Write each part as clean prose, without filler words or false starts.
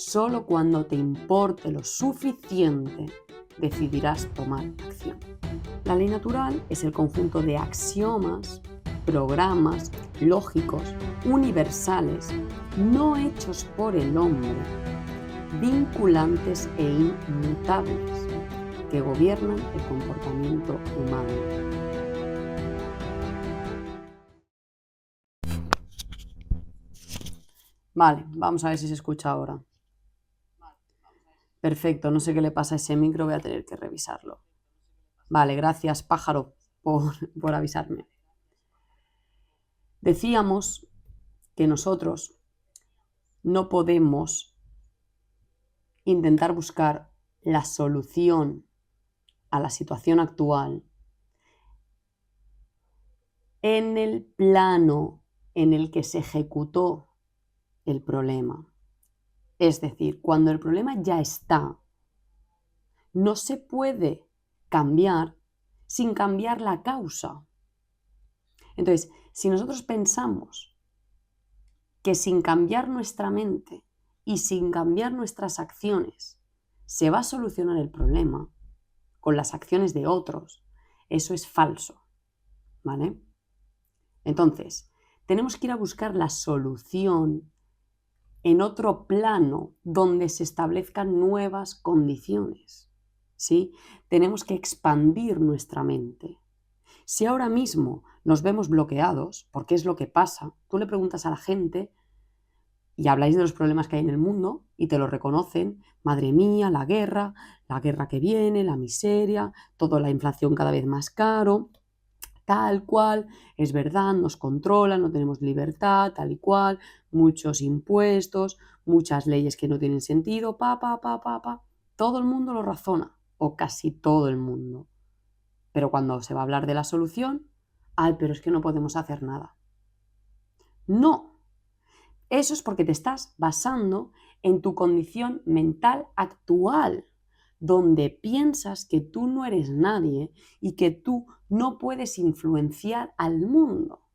Solo cuando te importe lo suficiente decidirás tomar acción. La ley natural es el conjunto de axiomas, programas lógicos, universales, no hechos por el hombre, vinculantes e inmutables, que gobiernan el comportamiento humano. Vale, vamos a ver si se escucha ahora. Perfecto, no sé qué le pasa a ese micro, voy a tener que revisarlo. Vale, gracias, pájaro, por avisarme. Decíamos que nosotros no podemos intentar buscar la solución a la situación actual en el plano en el que se ejecutó el problema. Es decir, cuando el problema ya está, no se puede cambiar sin cambiar la causa. Entonces, si nosotros pensamos que sin cambiar nuestra mente y sin cambiar nuestras acciones se va a solucionar el problema con las acciones de otros, eso es falso, ¿vale? Entonces, tenemos que ir a buscar la solución en otro plano donde se establezcan nuevas condiciones, ¿sí? Tenemos que expandir nuestra mente. Si ahora mismo nos vemos bloqueados, porque es lo que pasa, tú le preguntas a la gente y habláis de los problemas que hay en el mundo y te lo reconocen, madre mía, la guerra que viene, la miseria, toda la inflación cada vez más caro, tal cual, es verdad, nos controlan, no tenemos libertad, tal y cual, muchos impuestos, muchas leyes que no tienen sentido, todo el mundo lo razona, o casi todo el mundo. Pero cuando se va a hablar de la solución, pero es que no podemos hacer nada. No, eso es porque te estás basando en tu condición mental actual, donde piensas que tú no eres nadie y que tú no puedes influenciar al mundo.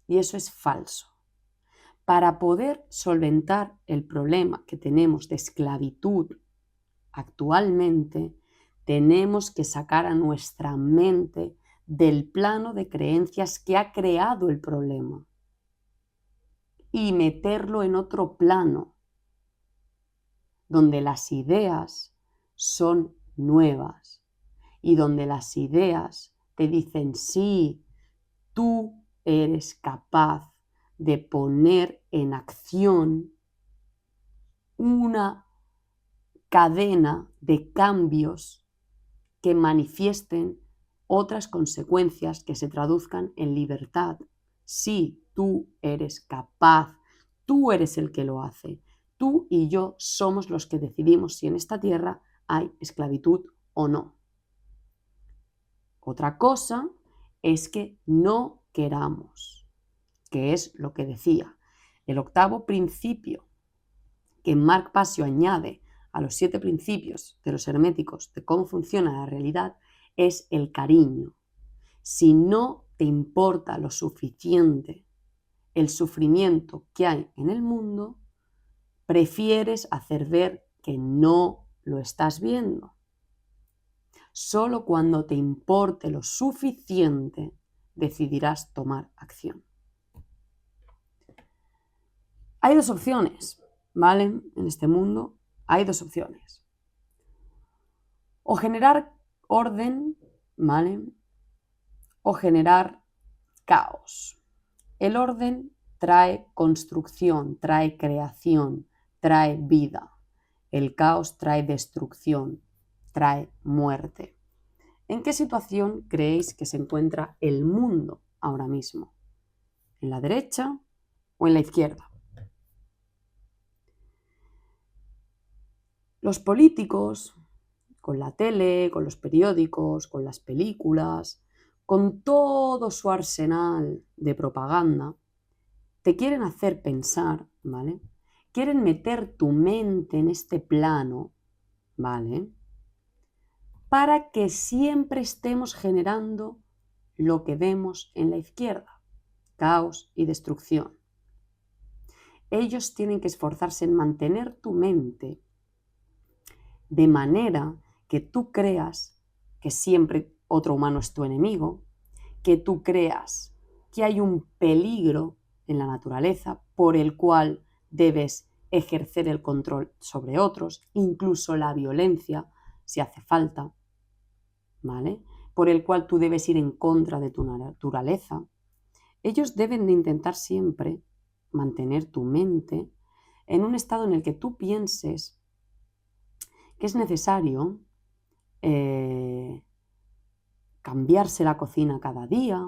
Y eso es falso. Para poder solventar el problema que tenemos de esclavitud actualmente, tenemos que sacar a nuestra mente del plano de creencias que ha creado el problema y meterlo en otro plano, donde las ideas son nuevas y donde las ideas te dicen, sí, tú eres capaz de poner en acción una cadena de cambios que manifiesten otras consecuencias que se traduzcan en libertad. Sí, tú eres capaz, tú eres el que lo hace. Tú y yo somos los que decidimos si en esta tierra hay esclavitud o no. Otra cosa es que no queramos, que es lo que decía. El octavo principio que Marc Passio añade a los 7 principios de los herméticos de cómo funciona la realidad es el cariño. Si no te importa lo suficiente el sufrimiento que hay en el mundo, prefieres hacer ver que no lo estás viendo. Solo cuando te importe lo suficiente decidirás tomar acción. Hay 2 opciones, ¿vale? En este mundo hay 2 opciones. O generar orden, ¿vale? O generar caos. El orden trae construcción, trae creación, trae vida. El caos trae destrucción, trae muerte. ¿En qué situación creéis que se encuentra el mundo ahora mismo? ¿En la derecha o en la izquierda? Los políticos, con la tele, con los periódicos, con las películas, con todo su arsenal de propaganda, te quieren hacer pensar, ¿vale? Quieren meter tu mente en este plano, ¿vale? Para que siempre estemos generando lo que vemos en la izquierda, caos y destrucción. Ellos tienen que esforzarse en mantener tu mente de manera que tú creas que siempre otro humano es tu enemigo, que tú creas que hay un peligro en la naturaleza por el cual debes ejercer el control sobre otros, incluso la violencia, si hace falta, ¿vale? Por el cual tú debes ir en contra de tu naturaleza. Ellos deben de intentar siempre mantener tu mente en un estado en el que tú pienses que es necesario cambiarse la cocina cada día,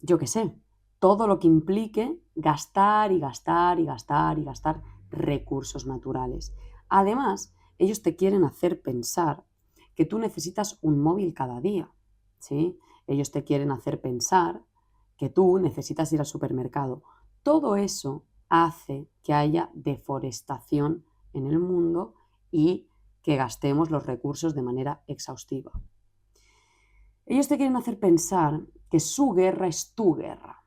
yo qué sé, todo lo que implique gastar y gastar y gastar y gastar recursos naturales. Además, ellos te quieren hacer pensar que tú necesitas un móvil cada día, ¿sí? Ellos te quieren hacer pensar que tú necesitas ir al supermercado. Todo eso hace que haya deforestación en el mundo y que gastemos los recursos de manera exhaustiva. Ellos te quieren hacer pensar que su guerra es tu guerra,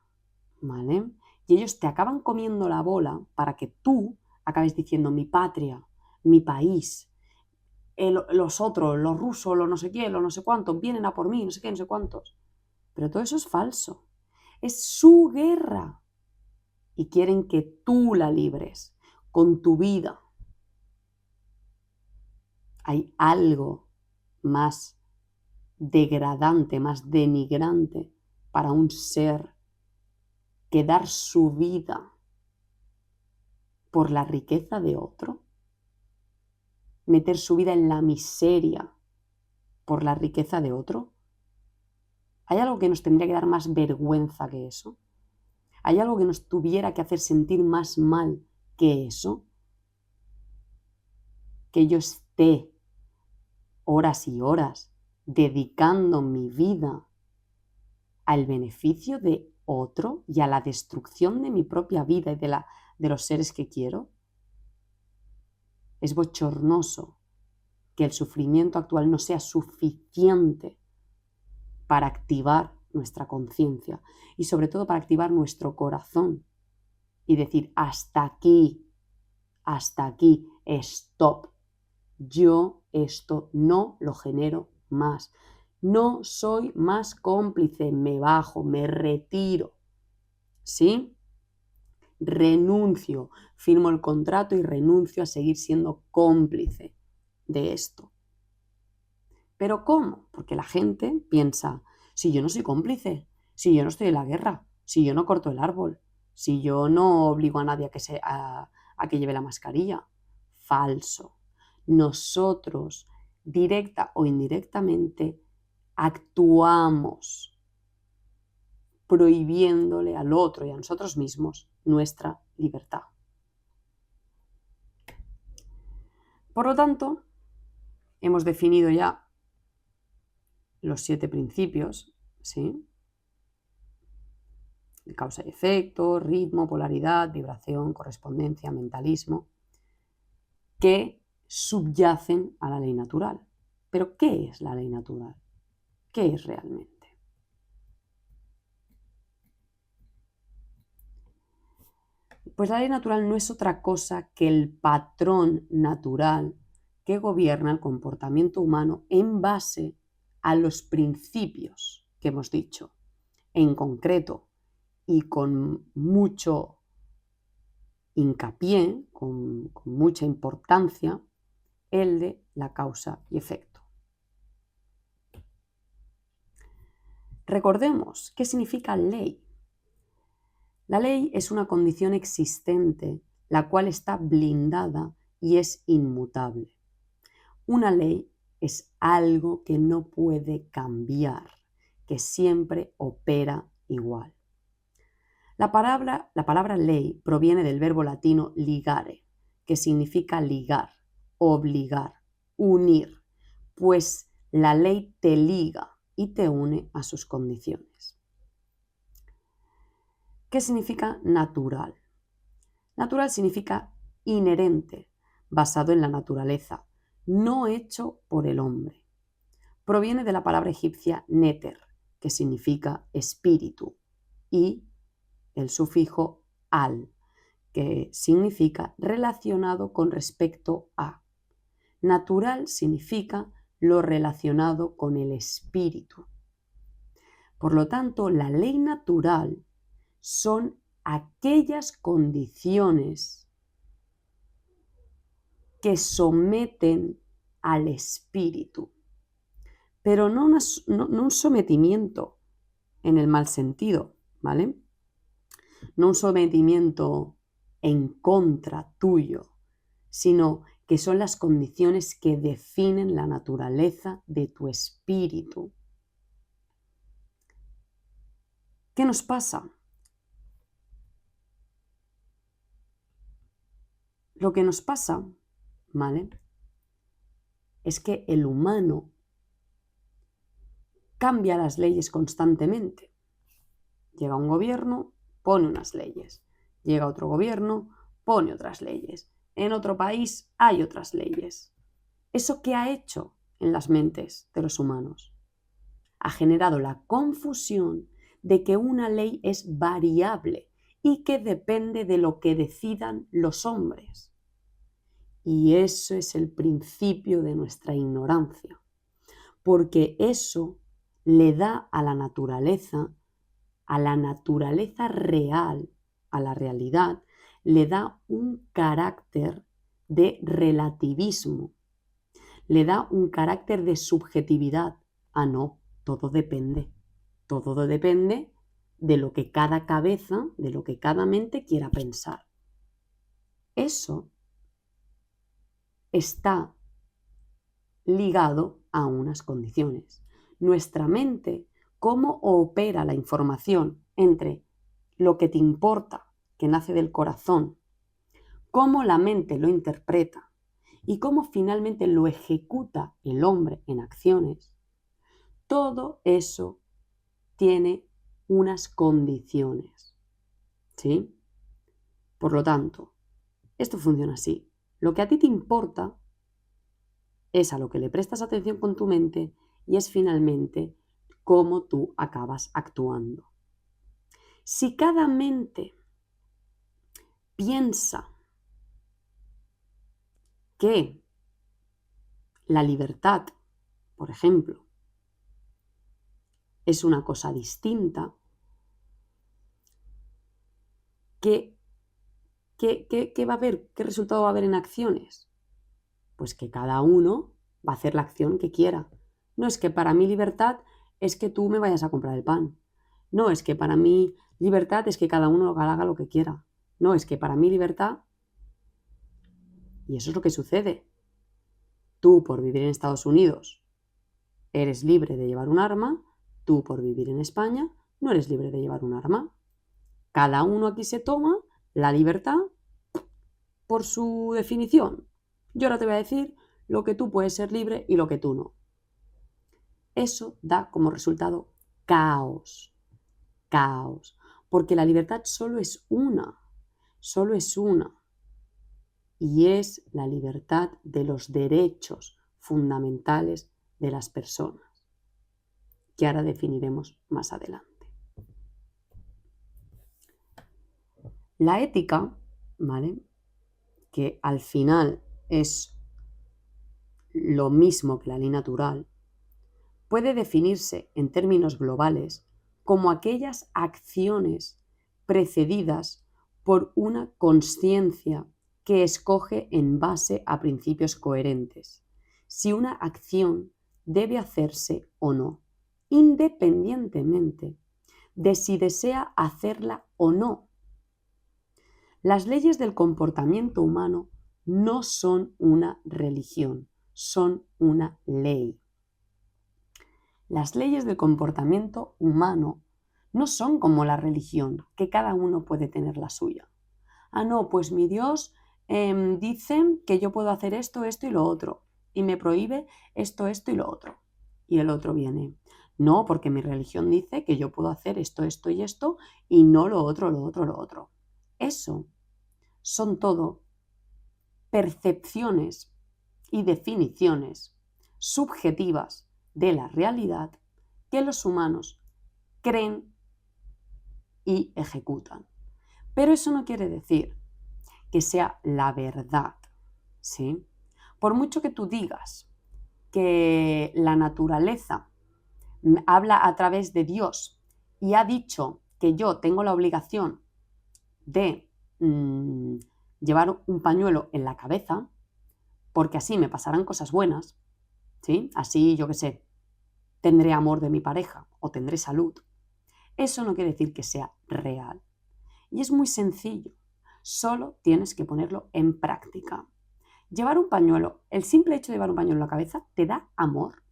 ¿vale? Y ellos te acaban comiendo la bola para que tú acabes diciendo mi patria, mi país, los otros, los rusos, los no sé quién, los no sé cuántos, vienen a por mí, no sé qué, no sé cuántos. Pero todo eso es falso. Es su guerra. Y quieren que tú la libres con tu vida. Hay algo más degradante, más denigrante para un ser que dar su vida por la riqueza de otro, meter su vida en la miseria por la riqueza de otro. ¿Hay algo que nos tendría que dar más vergüenza que eso? ¿Hay algo que nos tuviera que hacer sentir más mal que eso? Que yo esté horas y horas dedicando mi vida al beneficio de otro y a la destrucción de mi propia vida y de los seres que quiero. Es bochornoso que el sufrimiento actual no sea suficiente para activar nuestra conciencia y sobre todo para activar nuestro corazón y decir hasta aquí, stop. Yo esto no lo genero más. No soy más cómplice, me bajo, me retiro. ¿Sí? Renuncio, firmo el contrato y renuncio a seguir siendo cómplice de esto. ¿Pero cómo? Porque la gente piensa, si yo no soy cómplice, si yo no estoy en la guerra, si yo no corto el árbol, si yo no obligo a nadie a que lleve la mascarilla. Falso. Nosotros, directa o indirectamente, actuamos prohibiéndole al otro y a nosotros mismos nuestra libertad. Por lo tanto, hemos definido ya los 7 principios, ¿sí? De causa y efecto, ritmo, polaridad, vibración, correspondencia, mentalismo, que subyacen a la ley natural. ¿Pero qué es la ley natural? ¿Qué es realmente? Pues la ley natural no es otra cosa que el patrón natural que gobierna el comportamiento humano en base a los principios que hemos dicho. En concreto y con mucho hincapié, con mucha importancia, el de la causa y efecto. Recordemos qué significa ley. La ley es una condición existente, la cual está blindada y es inmutable. Una ley es algo que no puede cambiar, que siempre opera igual. La palabra ley proviene del verbo latino ligare, que significa ligar, obligar, unir, pues la ley te liga y te une a sus condiciones. ¿Qué significa natural? Natural significa inherente, basado en la naturaleza, no hecho por el hombre. Proviene de la palabra egipcia neter, que significa espíritu, y el sufijo al, que significa relacionado con respecto a. Natural significa lo relacionado con el espíritu. Por lo tanto, la ley natural son aquellas condiciones que someten al espíritu, pero no un sometimiento en el mal sentido, ¿vale? No un sometimiento en contra tuyo, sino que son las condiciones que definen la naturaleza de tu espíritu. ¿Qué nos pasa? Lo que nos pasa, ¿vale?, es que el humano cambia las leyes constantemente. Llega un gobierno, pone unas leyes. Llega otro gobierno, pone otras leyes. En otro país hay otras leyes. ¿Eso qué ha hecho en las mentes de los humanos? Ha generado la confusión de que una ley es variable y que depende de lo que decidan los hombres. Y eso es el principio de nuestra ignorancia, porque eso le da a la naturaleza real, a la realidad, le da un carácter de relativismo, le da un carácter de subjetividad. Ah, no, todo depende de lo que cada cabeza, de lo que cada mente quiera pensar. Eso está ligado a unas condiciones. Nuestra mente, cómo opera la información entre lo que te importa, que nace del corazón, cómo la mente lo interpreta y cómo finalmente lo ejecuta el hombre en acciones, todo eso tiene unas condiciones, ¿sí? Por lo tanto, esto funciona así. Lo que a ti te importa es a lo que le prestas atención con tu mente y es finalmente cómo tú acabas actuando. Si cada mente piensa que la libertad, por ejemplo, es una cosa distinta, ¿qué va a haber? ¿Qué resultado va a haber en acciones? Pues que cada uno va a hacer la acción que quiera. No es que para mí libertad es que tú me vayas a comprar el pan. No es que para mí libertad es que cada uno haga lo que quiera. No es que para mí libertad, y eso es lo que sucede. Tú por vivir en Estados Unidos eres libre de llevar un arma, tú por vivir en España no eres libre de llevar un arma. Cada uno aquí se toma la libertad por su definición. Yo ahora te voy a decir lo que tú puedes ser libre y lo que tú no. Eso da como resultado caos, porque la libertad solo es una, y es la libertad de los derechos fundamentales de las personas, que ahora definiremos más adelante. La ética, ¿vale?, que al final es lo mismo que la ley natural, puede definirse en términos globales como aquellas acciones precedidas por una consciencia que escoge en base a principios coherentes, si una acción debe hacerse o no, independientemente de si desea hacerla o no. Las leyes del comportamiento humano no son una religión, son una ley. Las leyes del comportamiento humano no son como la religión, que cada uno puede tener la suya. Ah, no, pues mi Dios dice que yo puedo hacer esto, esto y lo otro, y me prohíbe esto, esto y lo otro. Y el otro viene, no, porque mi religión dice que yo puedo hacer esto, esto y esto, y no lo otro, lo otro, lo otro. Eso son todo percepciones y definiciones subjetivas de la realidad que los humanos creen y ejecutan. Pero eso no quiere decir que sea la verdad, ¿sí? Por mucho que tú digas que la naturaleza habla a través de Dios y ha dicho que yo tengo la obligación de llevar un pañuelo en la cabeza, porque así me pasarán cosas buenas, ¿sí? Así, yo qué sé, tendré amor de mi pareja o tendré salud. Eso no quiere decir que sea real. Y es muy sencillo. Solo tienes que ponerlo en práctica. Llevar un pañuelo, el simple hecho de llevar un pañuelo en la cabeza, ¿te da amor?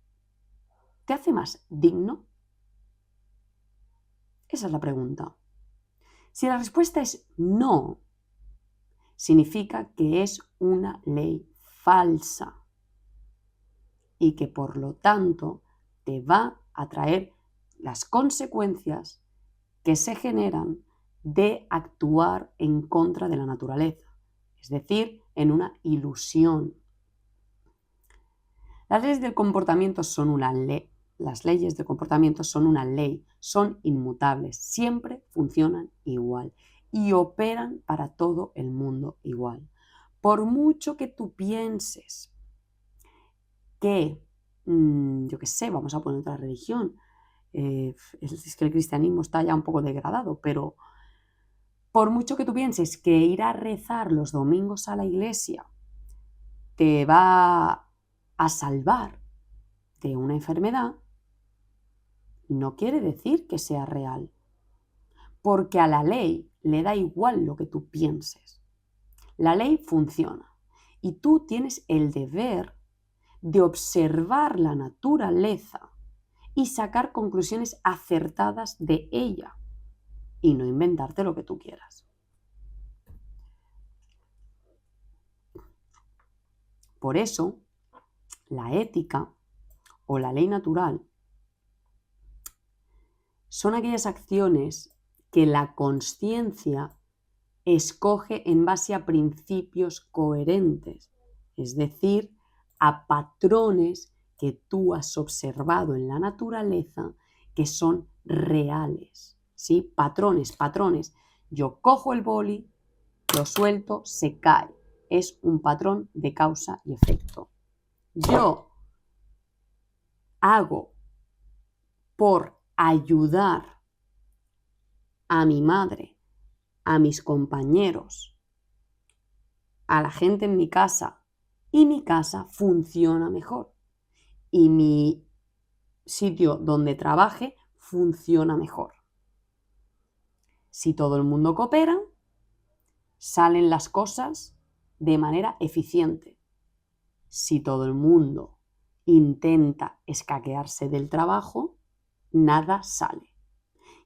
¿Te hace más digno? Esa es la pregunta. Si la respuesta es no, significa que es una ley falsa y que por lo tanto te va a traer las consecuencias que se generan de actuar en contra de la naturaleza, es decir, en una ilusión. Las leyes del comportamiento son una ley. Las leyes de comportamiento son una ley, son inmutables, siempre funcionan igual y operan para todo el mundo igual. Por mucho que tú pienses que, yo qué sé, vamos a poner otra religión, es que el cristianismo está ya un poco degradado, pero por mucho que tú pienses que ir a rezar los domingos a la iglesia te va a salvar de una enfermedad, no quiere decir que sea real, porque a la ley le da igual lo que tú pienses. La ley funciona y tú tienes el deber de observar la naturaleza y sacar conclusiones acertadas de ella y no inventarte lo que tú quieras. Por eso, la ética o la ley natural son aquellas acciones que la consciencia escoge en base a principios coherentes, es decir, a patrones que tú has observado en la naturaleza que son reales, ¿sí? Patrones. Yo cojo el boli, lo suelto, se cae. Es un patrón de causa y efecto. Yo hago por ayudar a mi madre, a mis compañeros, a la gente en mi casa, y mi casa funciona mejor. Y mi sitio donde trabaje funciona mejor. Si todo el mundo coopera, salen las cosas de manera eficiente. Si todo el mundo intenta escaquearse del trabajo, nada sale.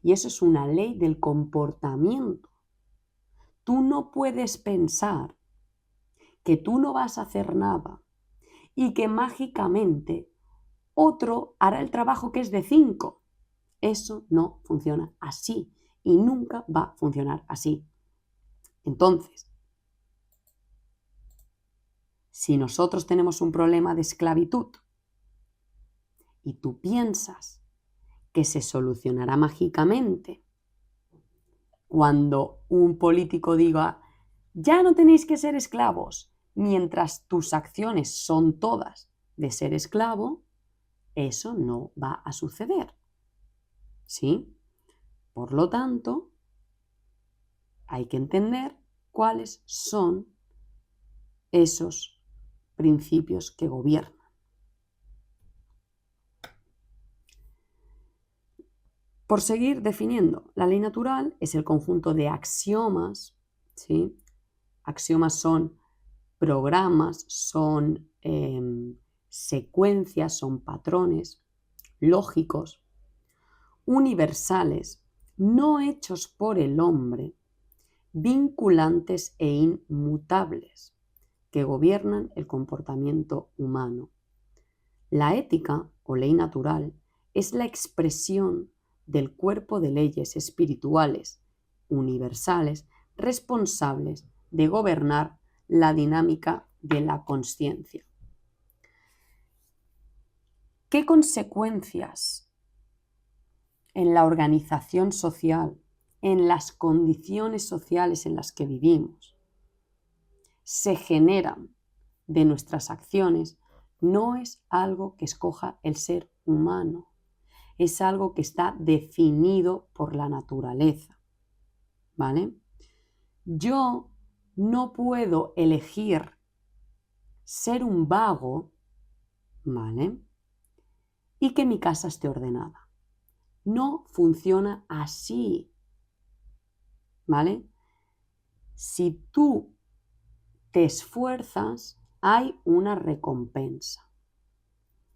Y eso es una ley del comportamiento. Tú no puedes pensar que tú no vas a hacer nada y que mágicamente otro hará el trabajo que es de 5. Eso no funciona así y nunca va a funcionar así. Entonces, si nosotros tenemos un problema de esclavitud y tú piensas que se solucionará mágicamente cuando un político diga ya no tenéis que ser esclavos, mientras tus acciones son todas de ser esclavo, eso no va a suceder. ¿Sí? Por lo tanto, hay que entender cuáles son esos principios que gobiernan. Por seguir definiendo, la ley natural es el conjunto de axiomas, ¿sí? Axiomas son programas, son secuencias, son patrones lógicos, universales, no hechos por el hombre, vinculantes e inmutables, que gobiernan el comportamiento humano. La ética o ley natural es la expresión del cuerpo de leyes espirituales, universales, responsables de gobernar la dinámica de la consciencia. ¿Qué consecuencias en la organización social en las condiciones sociales en las que vivimos se generan de nuestras acciones no es algo que escoja el ser humano, es algo que está definido por la naturaleza, ¿vale? Yo no puedo elegir ser un vago, ¿vale? Y que mi casa esté ordenada. No funciona así, ¿vale? Si tú te esfuerzas, hay una recompensa.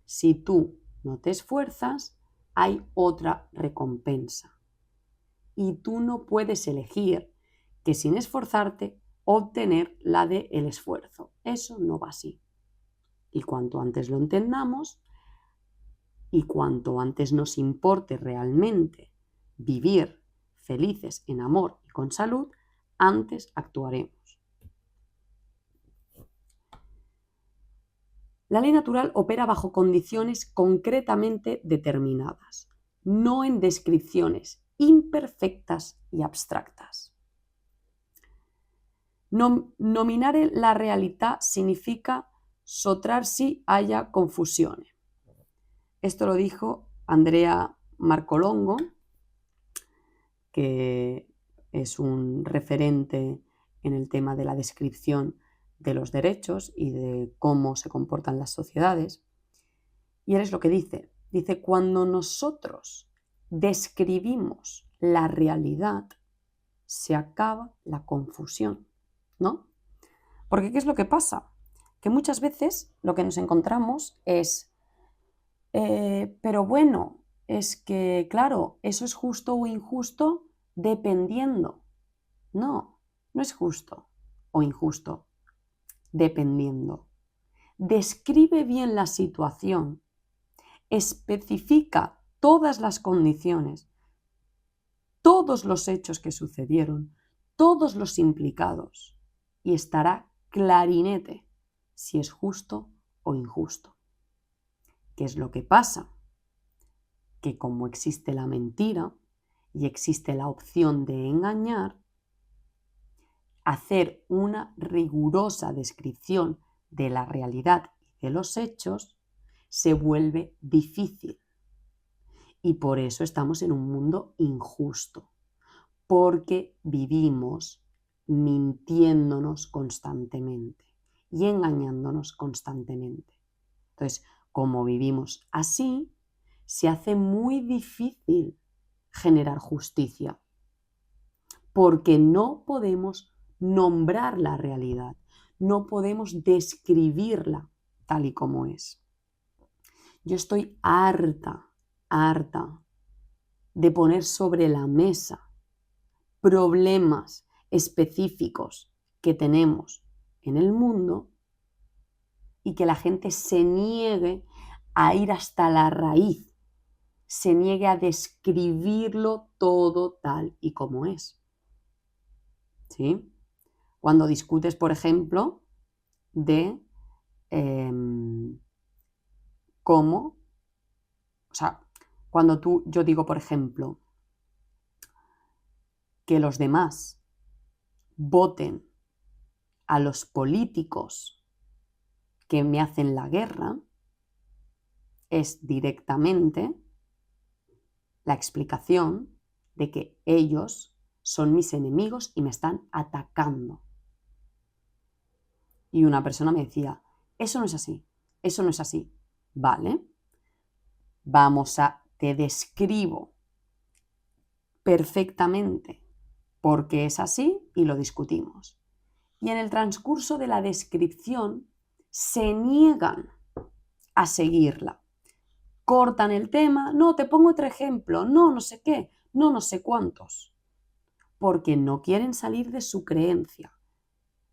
Si tú no te esfuerzas, hay otra recompensa. Y tú no puedes elegir que sin esforzarte obtener la del esfuerzo. Eso no va así. Y cuanto antes lo entendamos y cuanto antes nos importe realmente vivir felices en amor y con salud, antes actuaremos. La ley natural opera bajo condiciones concretamente determinadas, no en descripciones imperfectas y abstractas. Nominare la realtà significa sottrarsi haya confusione. Esto lo dijo Andrea Marcolongo, que es un referente en el tema de la descripción de los derechos y de cómo se comportan las sociedades. Y él es lo que dice. Dice, cuando nosotros describimos la realidad, se acaba la confusión, ¿no? Porque ¿qué es lo que pasa? Que muchas veces lo que nos encontramos es, pero bueno, es que, claro, eso es justo o injusto dependiendo. No, no es justo o injusto, dependiendo. Describe bien la situación, especifica todas las condiciones, todos los hechos que sucedieron, todos los implicados, y estará clarinete si es justo o injusto. ¿Qué es lo que pasa? Que como existe la mentira y existe la opción de engañar, hacer una rigurosa descripción de la realidad y de los hechos se vuelve difícil. Y por eso estamos en un mundo injusto, porque vivimos mintiéndonos constantemente y engañándonos constantemente. Entonces, como vivimos así, se hace muy difícil generar justicia, porque no podemos nombrar la realidad, no podemos describirla tal y como es. Yo estoy harta de poner sobre la mesa problemas específicos que tenemos en el mundo y que la gente se niegue a ir hasta la raíz, se niegue a describirlo todo tal y como es. ¿Sí? Cuando discutes, por ejemplo, de cómo, o sea, cuando yo digo, por ejemplo, que los demás voten a los políticos que me hacen la guerra, es directamente la explicación de que ellos son mis enemigos y me están atacando. Y una persona me decía, eso no es así, eso no es así. Vale, te describo perfectamente por qué es así y lo discutimos. Y en el transcurso de la descripción se niegan a seguirla. Cortan el tema, no, te pongo otro ejemplo, no, no sé qué, no, no sé cuántos. Porque no quieren salir de su creencia.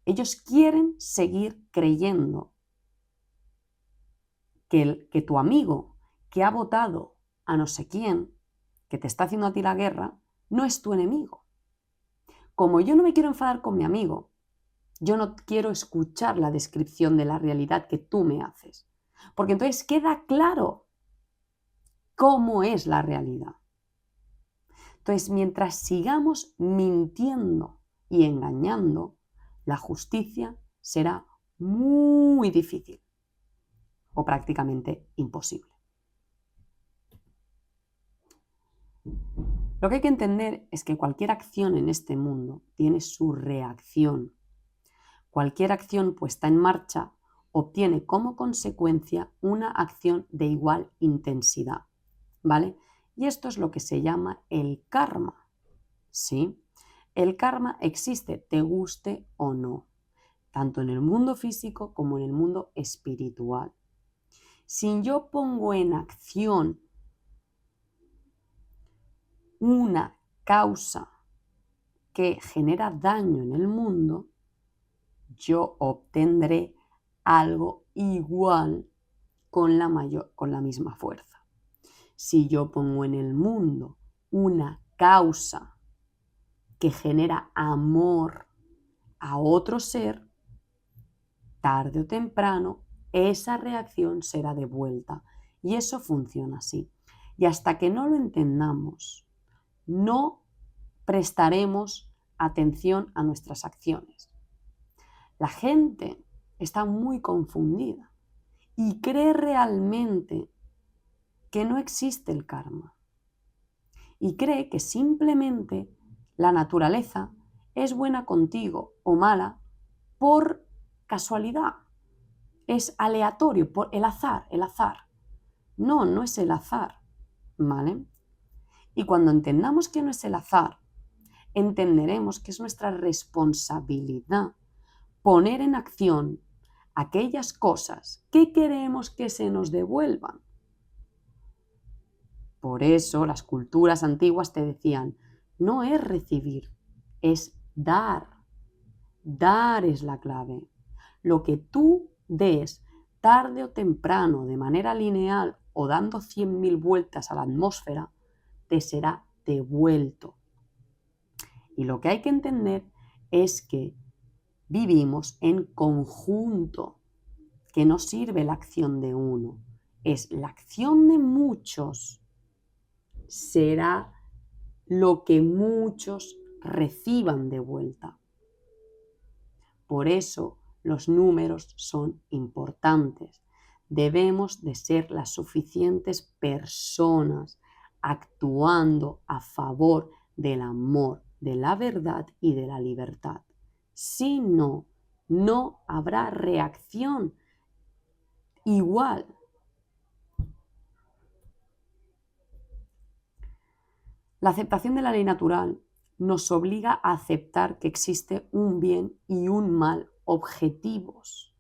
Ellos quieren seguir creyendo que tu amigo que ha votado a no sé quién, que te está haciendo a ti la guerra, no es tu enemigo. Como yo no me quiero enfadar con mi amigo, yo no quiero escuchar la descripción de la realidad que tú me haces. Porque entonces queda claro cómo es la realidad. Entonces, mientras sigamos mintiendo y engañando, la justicia será muy difícil o prácticamente imposible. Lo que hay que entender es que cualquier acción en este mundo tiene su reacción. Cualquier acción puesta en marcha obtiene como consecuencia una acción de igual intensidad, ¿vale? Y esto es lo que se llama el karma, ¿sí? El karma existe, te guste o no, tanto en el mundo físico como en el mundo espiritual. Si yo pongo en acción una causa que genera daño en el mundo, yo obtendré algo igual con la misma fuerza. Si yo pongo en el mundo una causa que genera amor a otro ser, tarde o temprano esa reacción será devuelta. Y eso funciona así. Y hasta que no lo entendamos, no prestaremos atención a nuestras acciones. La gente está muy confundida y cree realmente que no existe el karma. Y cree que simplemente la naturaleza es buena contigo o mala por casualidad. Es aleatorio, por el azar, el azar. No, no es el azar, ¿vale? Y cuando entendamos que no es el azar, entenderemos que es nuestra responsabilidad poner en acción aquellas cosas que queremos que se nos devuelvan. Por eso las culturas antiguas te decían, no es recibir, es dar. Dar es la clave. Lo que tú des tarde o temprano, de manera lineal o dando 100.000 vueltas a la atmósfera, te será devuelto. Y lo que hay que entender es que vivimos en conjunto, que no sirve la acción de uno, es la acción de muchos, será lo que muchos reciban de vuelta. Por eso los números son importantes. Debemos de ser las suficientes personas actuando a favor del amor, de la verdad y de la libertad. Si no, no habrá reacción igual. La aceptación de la ley natural nos obliga a aceptar que existe un bien y un mal objetivos,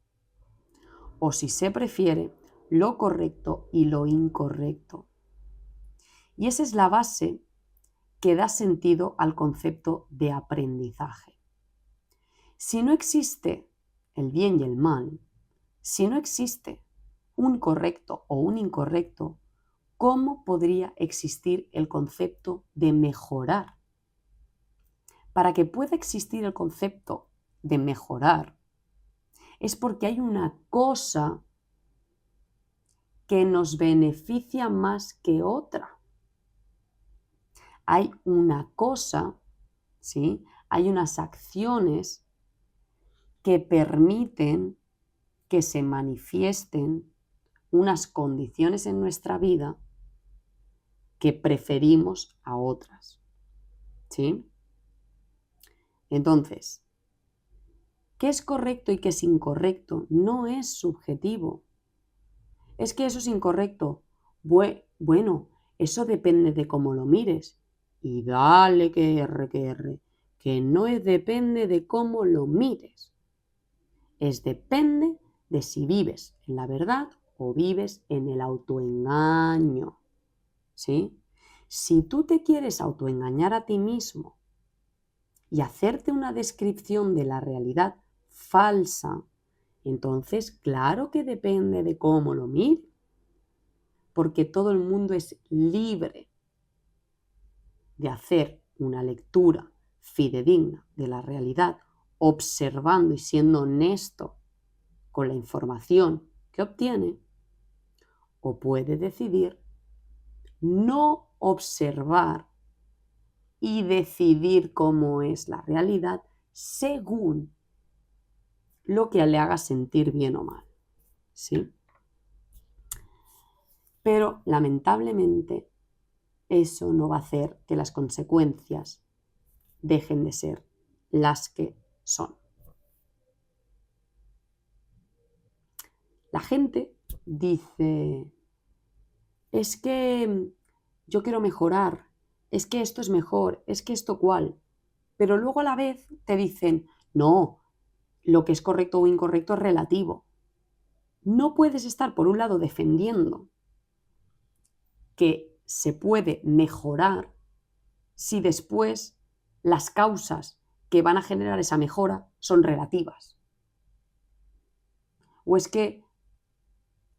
o si se prefiere, lo correcto y lo incorrecto. Y esa es la base que da sentido al concepto de aprendizaje. Si no existe el bien y el mal, si no existe un correcto o un incorrecto, ¿cómo podría existir el concepto de mejorar? Para que pueda existir el concepto de mejorar, es porque hay una cosa que nos beneficia más que otra. Hay una cosa, ¿sí? Hay unas acciones que permiten que se manifiesten unas condiciones en nuestra vida que preferimos a otras, ¿sí? Entonces, ¿qué es correcto y qué es incorrecto? No es subjetivo. Es que eso es incorrecto. Bueno, eso depende de cómo lo mires. Y dale que no es depende de cómo lo mires. Es depende de si vives en la verdad o vives en el autoengaño. ¿Sí? Si tú te quieres autoengañar a ti mismo y hacerte una descripción de la realidad falsa, entonces claro que depende de cómo lo mires, porque todo el mundo es libre de hacer una lectura fidedigna de la realidad, observando y siendo honesto con la información que obtiene, o puede decidir no observar y decidir cómo es la realidad según lo que le haga sentir bien o mal, ¿sí? Pero lamentablemente eso no va a hacer que las consecuencias dejen de ser las que son. La gente dice, es que yo quiero mejorar, es que esto es mejor, es que esto cual, pero luego a la vez te dicen, no, lo que es correcto o incorrecto es relativo. No puedes estar, por un lado, defendiendo que se puede mejorar si después las causas que van a generar esa mejora son relativas. O es que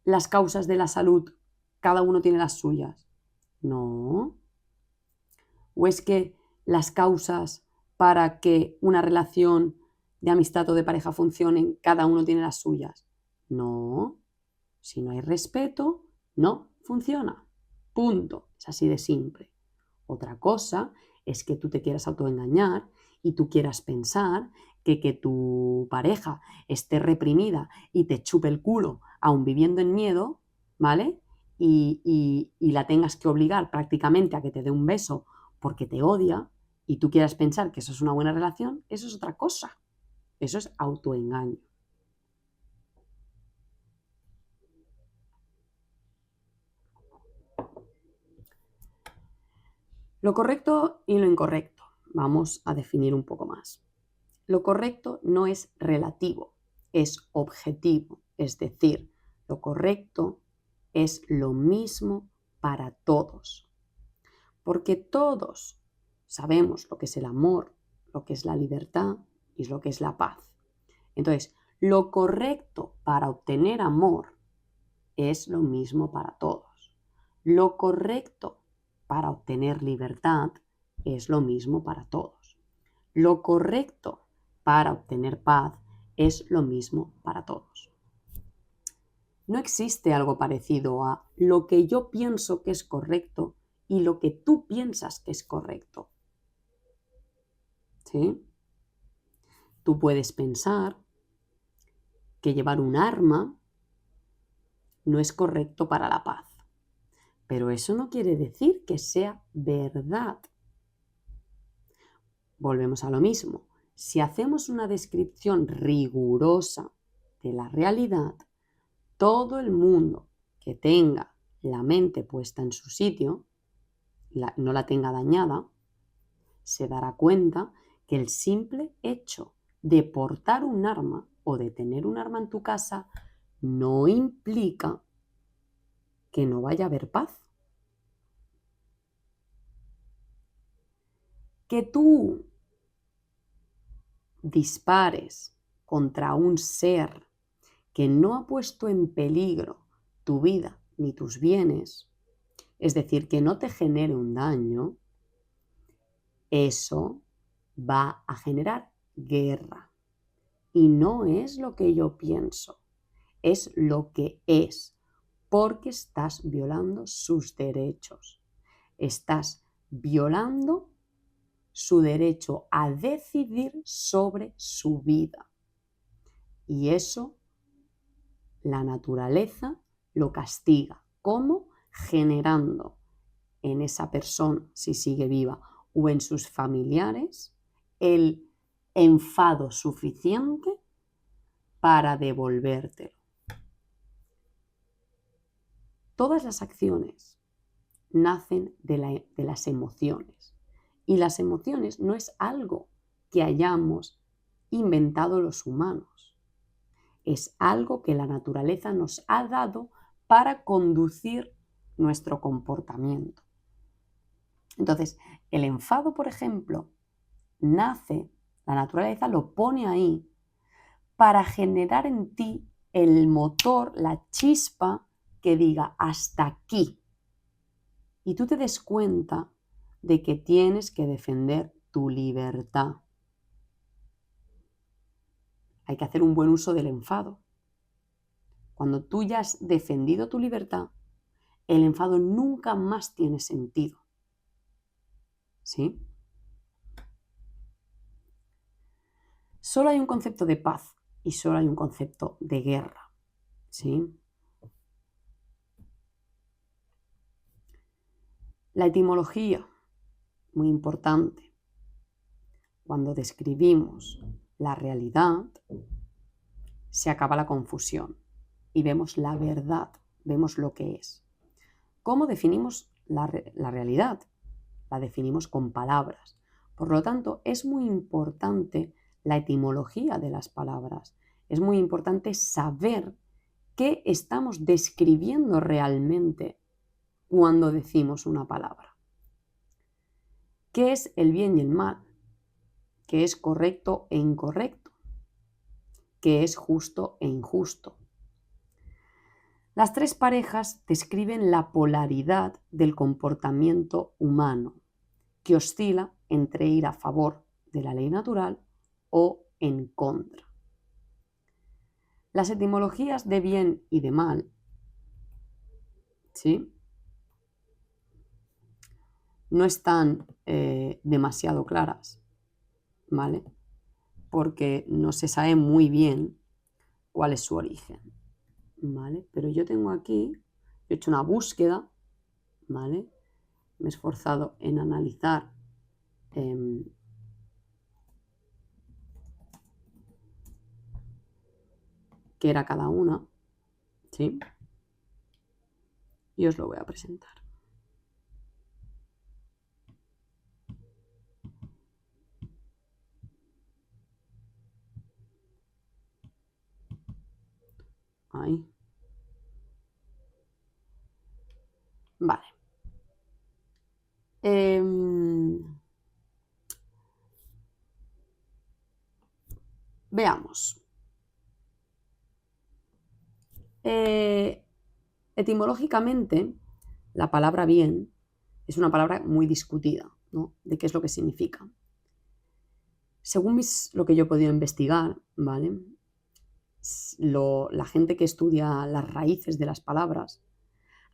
las causas de la salud, cada uno tiene las suyas. No. O es que las causas para que una relación de amistad o de pareja funcione, cada uno tiene las suyas. No. Si no hay respeto, no funciona. Punto. Es así de simple. Otra cosa es que tú te quieras autoengañar y tú quieras pensar que tu pareja esté reprimida y te chupe el culo aún viviendo en miedo, ¿vale? Y la tengas que obligar prácticamente a que te dé un beso porque te odia y tú quieras pensar que eso es una buena relación, eso es otra cosa. Eso es autoengaño. Lo correcto y lo incorrecto. Vamos a definir un poco más. Lo correcto no es relativo, es objetivo. Es decir, lo correcto es lo mismo para todos. Porque todos sabemos lo que es el amor, lo que es la libertad y lo que es la paz. Entonces, lo correcto para obtener amor es lo mismo para todos. Lo correcto para obtener libertad es lo mismo para todos. Lo correcto para obtener paz es lo mismo para todos. No existe algo parecido a lo que yo pienso que es correcto y lo que tú piensas que es correcto. ¿Sí? Tú puedes pensar que llevar un arma no es correcto para la paz, pero eso no quiere decir que sea verdad. Volvemos a lo mismo. Si hacemos una descripción rigurosa de la realidad, todo el mundo que tenga la mente puesta en su sitio, no la tenga dañada, se dará cuenta que el simple hecho de portar un arma o de tener un arma en tu casa no implica que no vaya a haber paz. Que tú dispares contra un ser que no ha puesto en peligro tu vida ni tus bienes, es decir, que no te genere un daño, eso va a generar guerra. Y no es lo que yo pienso, es lo que es, porque estás violando sus derechos. Estás violando su derecho a decidir sobre su vida. Y eso la naturaleza lo castiga. ¿Cómo? Generando en esa persona, si sigue viva, o en sus familiares, el enfado suficiente para devolvértelo. Todas las acciones nacen de las emociones. Y las emociones no es algo que hayamos inventado los humanos. Es algo que la naturaleza nos ha dado para conducir nuestro comportamiento. Entonces, el enfado, por ejemplo, nace, la naturaleza lo pone ahí para generar en ti el motor, la chispa que diga hasta aquí. Y tú te des cuenta de que tienes que defender tu libertad. Hay que hacer un buen uso del enfado. Cuando tú ya has defendido tu libertad, el enfado nunca más tiene sentido. ¿Sí? Solo hay un concepto de paz y solo hay un concepto de guerra, ¿sí? La etimología, muy importante. Cuando describimos la realidad, se acaba la confusión y vemos la verdad, vemos lo que es. ¿Cómo definimos la realidad? La definimos con palabras. Por lo tanto, es muy importante la etimología de las palabras. Es muy importante saber qué estamos describiendo realmente cuando decimos una palabra. ¿Qué es el bien y el mal? ¿Qué es correcto e incorrecto? ¿Qué es justo e injusto? Las tres parejas describen la polaridad del comportamiento humano, que oscila entre ir a favor de la ley natural o en contra. Las etimologías de bien y de mal, ¿sí?, no están demasiado claras, ¿vale? Porque no se sabe muy bien cuál es su origen, ¿vale? Pero yo tengo aquí, he hecho una búsqueda, ¿vale? Me he esforzado en analizar qué era cada una, ¿sí? Y os lo voy a presentar. Ahí. Vale. Veamos. Etimológicamente, la palabra bien es una palabra muy discutida, ¿no? De qué es lo que significa. Según lo que yo he podido investigar, ¿vale? La gente que estudia las raíces de las palabras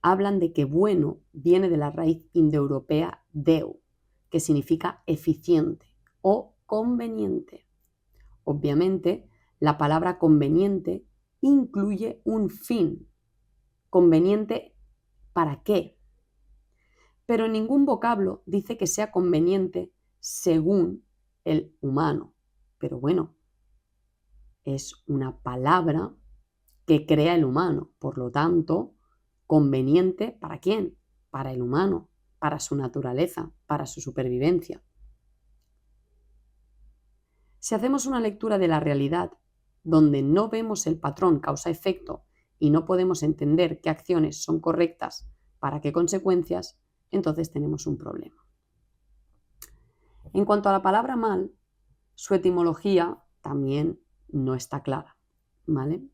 hablan de que bueno viene de la raíz indoeuropea deu, que significa eficiente o conveniente. Obviamente, la palabra conveniente incluye un fin. ¿Conveniente para qué? Pero ningún vocablo dice que sea conveniente según el humano. Pero bueno, es una palabra que crea el humano. Por lo tanto, conveniente ¿para quién? Para el humano, para su naturaleza, para su supervivencia. Si hacemos una lectura de la realidad donde no vemos el patrón causa-efecto y no podemos entender qué acciones son correctas para qué consecuencias, entonces tenemos un problema. En cuanto a la palabra mal, su etimología también no está clara, ¿vale?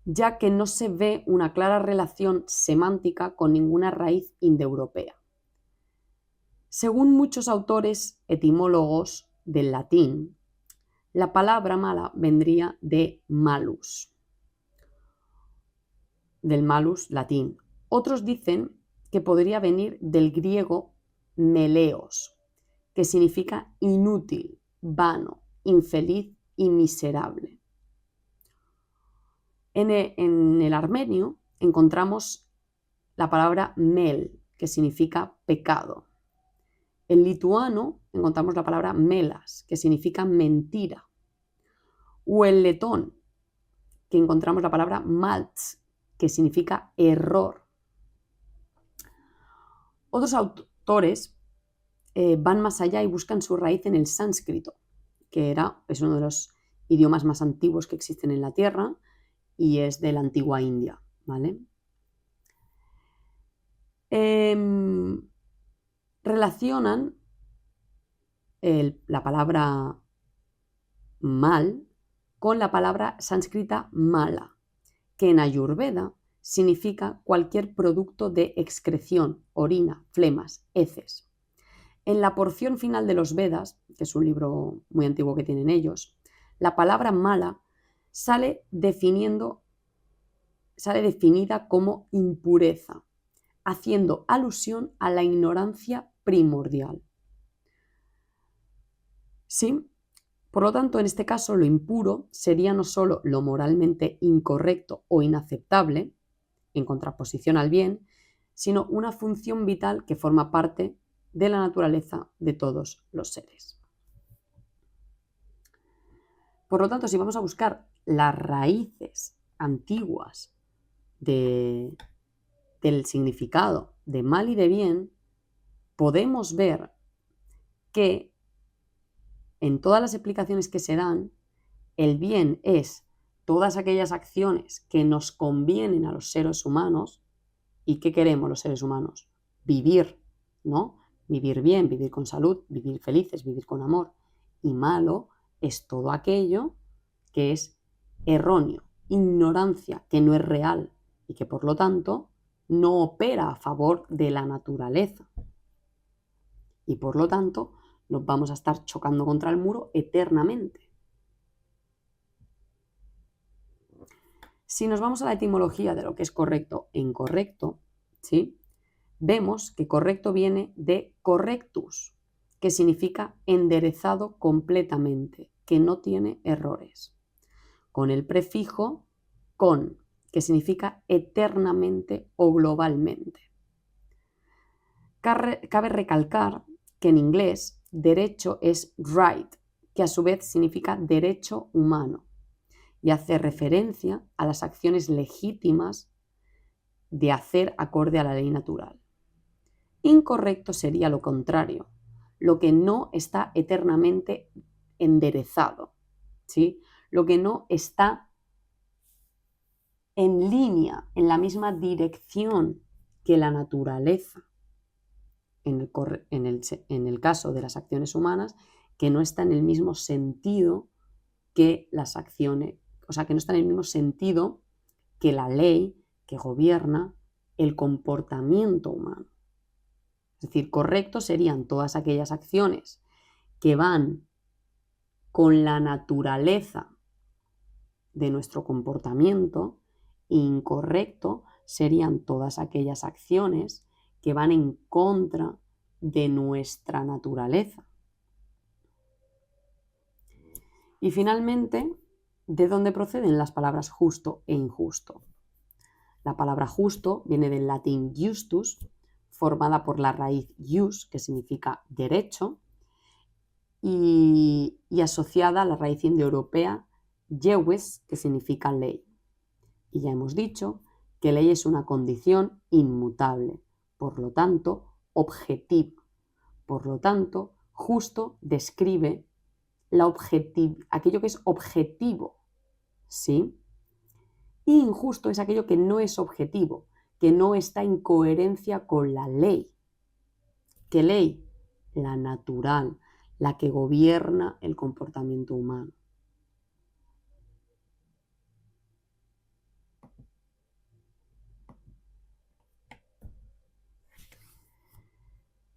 Ya que no se ve una clara relación semántica con ninguna raíz indoeuropea. Según muchos autores etimólogos del latín, la palabra mala vendría de malus, del malus latín. Otros dicen que podría venir del griego meleos, que significa inútil, vano, infeliz y miserable. En el armenio encontramos la palabra mel, que significa pecado. En lituano encontramos la palabra melas, que significa mentira. O en letón, que encontramos la palabra malts, que significa error. Otros autores van más allá y buscan su raíz en el sánscrito, que es uno de los idiomas más antiguos que existen en la Tierra y es de la antigua India, ¿vale? Relacionan la palabra mal con la palabra sánscrita mala, que en Ayurveda significa cualquier producto de excreción, orina, flemas, heces. En la porción final de los Vedas, que es un libro muy antiguo que tienen ellos, la palabra mala sale definida como impureza, haciendo alusión a la ignorancia primordial. ¿Sí? Por lo tanto, en este caso, lo impuro sería no solo lo moralmente incorrecto o inaceptable, en contraposición al bien, sino una función vital que forma parte de la naturaleza de todos los seres. Por lo tanto, si vamos a buscar las raíces antiguas del significado de mal y de bien, podemos ver que en todas las explicaciones que se dan, el bien es todas aquellas acciones que nos convienen a los seres humanos. ¿Y qué queremos los seres humanos? Vivir, ¿no? Vivir bien, vivir con salud, vivir felices, vivir con amor. Y malo es todo aquello que es erróneo, ignorancia, que no es real y que por lo tanto no opera a favor de la naturaleza. Y por lo tanto nos vamos a estar chocando contra el muro eternamente. Si nos vamos a la etimología de lo que es correcto e incorrecto, ¿sí? Vemos que correcto viene de correctus, que significa enderezado completamente, que no tiene errores, con el prefijo con, que significa eternamente o globalmente. Cabe recalcar que en inglés derecho es right, que a su vez significa derecho humano y hace referencia a las acciones legítimas de hacer acorde a la ley natural. Incorrecto sería lo contrario, lo que no está eternamente enderezado, ¿sí? Lo que no está en línea, en la misma dirección que la naturaleza. En el caso de las acciones humanas, que no está en el mismo sentido que las acciones, o sea, que no está en el mismo sentido que la ley que gobierna el comportamiento humano. Es decir, correctos serían todas aquellas acciones que van con la naturaleza de nuestro comportamiento, e incorrecto serían todas aquellas acciones que van en contra de nuestra naturaleza. Y finalmente, ¿de dónde proceden las palabras justo e injusto? La palabra justo viene del latín justus, formada por la raíz jus, que significa derecho, y asociada a la raíz indoeuropea jewes, que significa ley. Y ya hemos dicho que ley es una condición inmutable, por lo tanto, objetiva. Por lo tanto, justo describe aquello que es objetivo, ¿sí? Y injusto es aquello que no es objetivo, que no está en coherencia con la ley. ¿Qué ley? La natural, la que gobierna el comportamiento humano.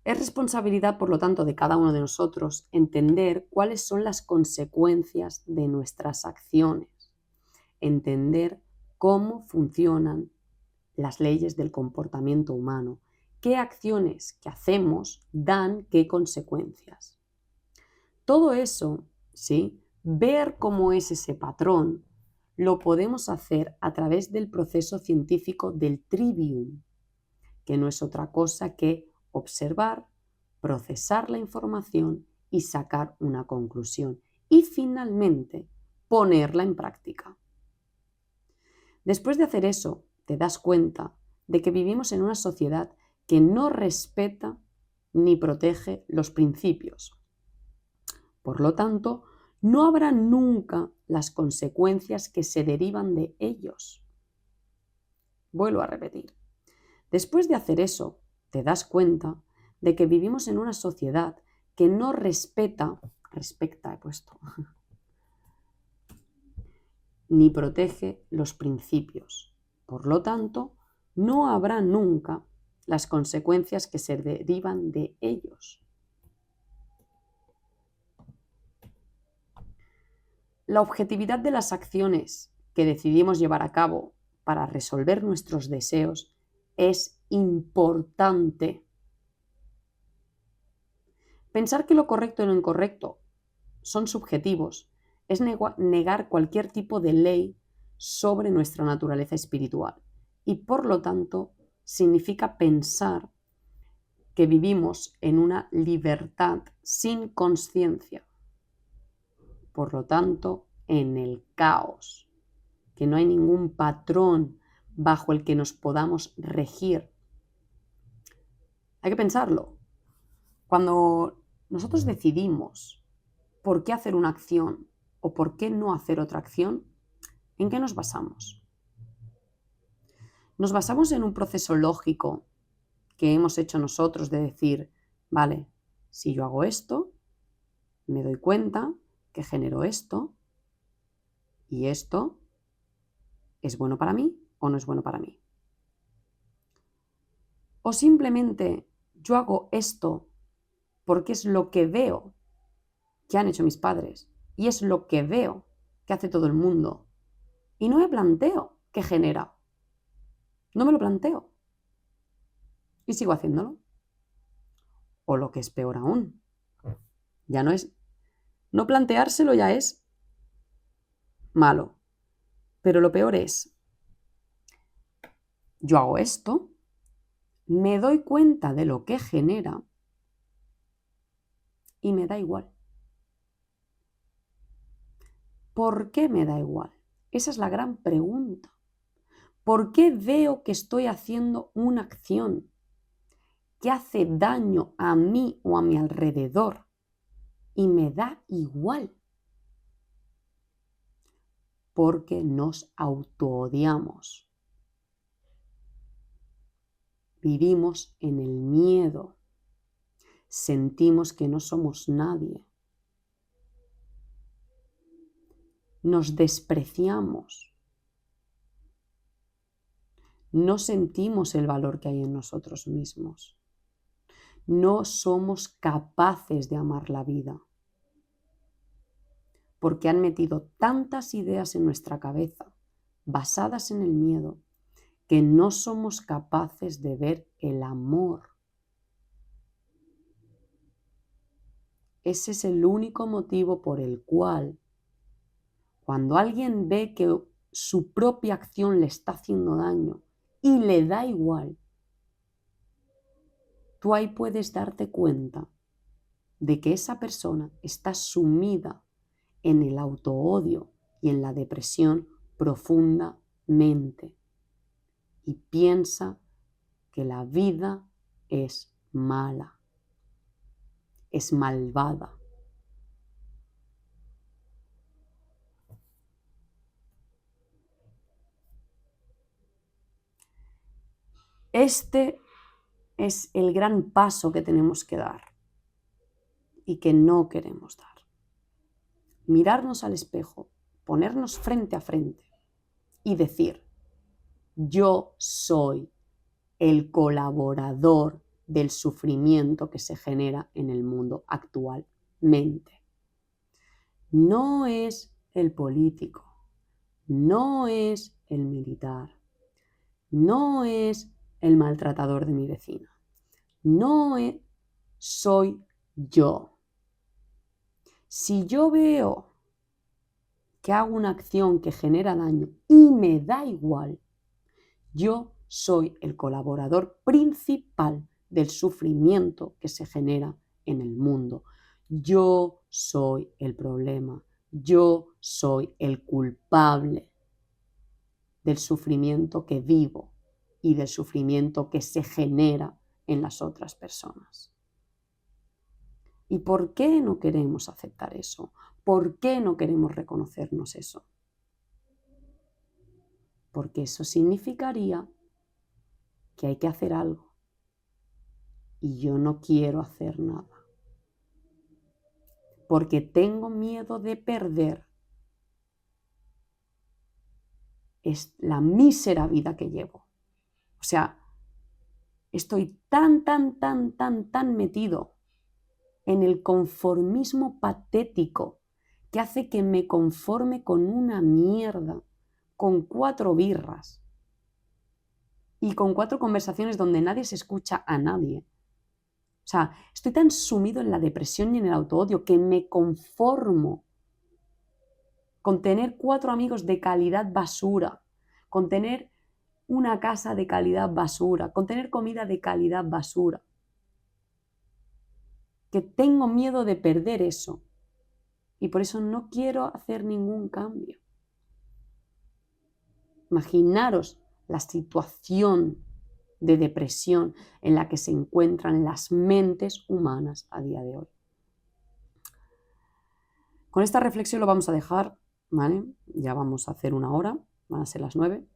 Es responsabilidad, por lo tanto, de cada uno de nosotros entender cuáles son las consecuencias de nuestras acciones, entender cómo funcionan las leyes del comportamiento humano, qué acciones que hacemos dan qué consecuencias. Todo eso, ¿sí? Ver cómo es ese patrón, lo podemos hacer a través del proceso científico del trivium, que no es otra cosa que observar, procesar la información y sacar una conclusión. Y finalmente, ponerla en práctica. Después de hacer eso, te das cuenta de que vivimos en una sociedad que no respeta ni protege los principios. Por lo tanto, no habrá nunca las consecuencias que se derivan de ellos. Vuelvo a repetir. Después de hacer eso, te das cuenta de que vivimos en una sociedad que no respeta ni protege los principios. Por lo tanto, no habrá nunca las consecuencias que se derivan de ellos. La objetividad de las acciones que decidimos llevar a cabo para resolver nuestros deseos es importante. Pensar que lo correcto y lo incorrecto son subjetivos. Es negar cualquier tipo de ley sobre nuestra naturaleza espiritual. Y por lo tanto, significa pensar que vivimos en una libertad sin conciencia. Por lo tanto, en el caos, que no hay ningún patrón bajo el que nos podamos regir. Hay que pensarlo. Cuando nosotros decidimos por qué hacer una acción o por qué no hacer otra acción, ¿en qué nos basamos? Nos basamos en un proceso lógico que hemos hecho nosotros de decir, vale, si yo hago esto, me doy cuenta que genero esto y esto es bueno para mí o no es bueno para mí. O simplemente yo hago esto porque es lo que veo que han hecho mis padres y es lo que veo que hace todo el mundo y no me planteo qué genera. No me lo planteo y sigo haciéndolo. O lo que es peor aún, ya no planteárselo ya es malo, pero lo peor es, yo hago esto, me doy cuenta de lo que genera y me da igual. ¿Por qué me da igual? Esa es la gran pregunta. ¿Por qué veo que estoy haciendo una acción que hace daño a mí o a mi alrededor y me da igual? Porque nos autoodiamos. Vivimos en el miedo. Sentimos que no somos nadie. Nos despreciamos. No sentimos el valor que hay en nosotros mismos. No somos capaces de amar la vida. Porque han metido tantas ideas en nuestra cabeza, basadas en el miedo, que no somos capaces de ver el amor. Ese es el único motivo por el cual, cuando alguien ve que su propia acción le está haciendo daño y le da igual, tú ahí puedes darte cuenta de que esa persona está sumida en el autoodio y en la depresión profundamente y piensa que la vida es mala, es malvada. Este es el gran paso que tenemos que dar y que no queremos dar. Mirarnos al espejo, ponernos frente a frente y decir, yo soy el colaborador del sufrimiento que se genera en el mundo actualmente. No es el político, no es el militar, no es el maltratador de mi vecina, no es, soy yo. Si yo veo que hago una acción que genera daño y me da igual, yo soy el colaborador principal del sufrimiento que se genera en el mundo. Yo soy el problema. Yo soy el culpable del sufrimiento que vivo y del sufrimiento que se genera en las otras personas. ¿Y por qué no queremos aceptar eso? ¿Por qué no queremos reconocernos eso? Porque eso significaría que hay que hacer algo y yo no quiero hacer nada. Porque tengo miedo de perder la mísera vida que llevo. O sea, estoy tan metido en el conformismo patético que hace que me conforme con una mierda, con 4 birras y con 4 conversaciones donde nadie se escucha a nadie, O sea, estoy tan sumido en la depresión y en el autoodio que me conformo con tener 4 amigos de calidad basura, con tener una casa de calidad basura, con tener comida de calidad basura, que tengo miedo de perder eso y por eso no quiero hacer ningún cambio. Imaginaros la situación de depresión en la que se encuentran las mentes humanas a día de hoy. Con esta reflexión lo vamos a dejar, ¿vale? Ya vamos a hacer 1 hora, van a ser las 9.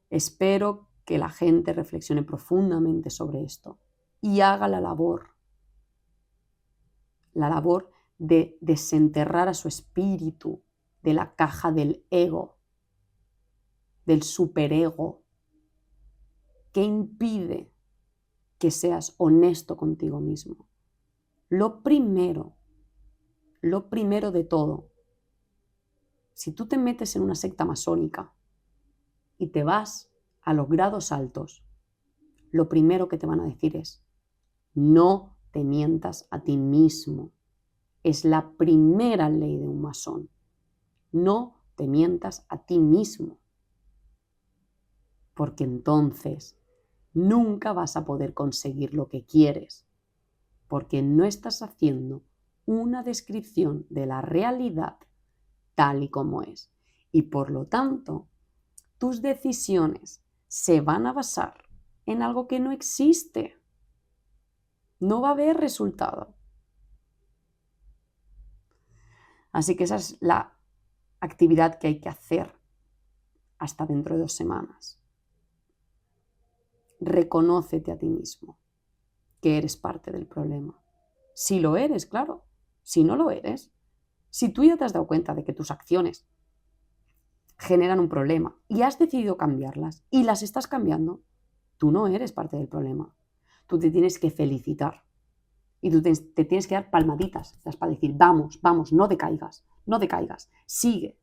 Espero que la gente reflexione profundamente sobre esto y haga la labor de desenterrar a su espíritu de la caja del ego, del superego, que impide que seas honesto contigo mismo. Lo primero de todo, si tú te metes en una secta masónica y te vas a los grados altos, lo primero que te van a decir es: no te mientas a ti mismo. Es la primera ley de un masón. No te mientas a ti mismo. Porque entonces nunca vas a poder conseguir lo que quieres. Porque no estás haciendo una descripción de la realidad tal y como es. Y por lo tanto, tus decisiones se van a basar en algo que no existe. No va a haber resultado. Así que esa es la actividad que hay que hacer hasta dentro de 2 semanas. Reconócete a ti mismo que eres parte del problema. Si lo eres, claro. Si no lo eres, si tú ya te has dado cuenta de que tus acciones generan un problema y has decidido cambiarlas y las estás cambiando, tú no eres parte del problema. Tú te tienes que felicitar y tú te tienes que dar palmaditas para decir: vamos, vamos, no decaigas, no decaigas, sigue.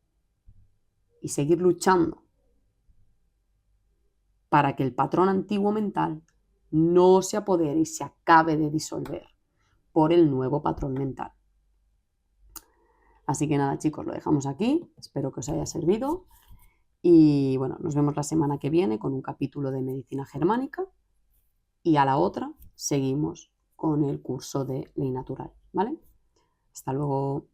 Y seguir luchando para que el patrón antiguo mental no se apodere y se acabe de disolver por el nuevo patrón mental. Así que nada, chicos, lo dejamos aquí. Espero que os haya servido. Y bueno, nos vemos la semana que viene con un capítulo de medicina germánica. Y a la otra seguimos con el curso de ley natural, ¿vale? Hasta luego.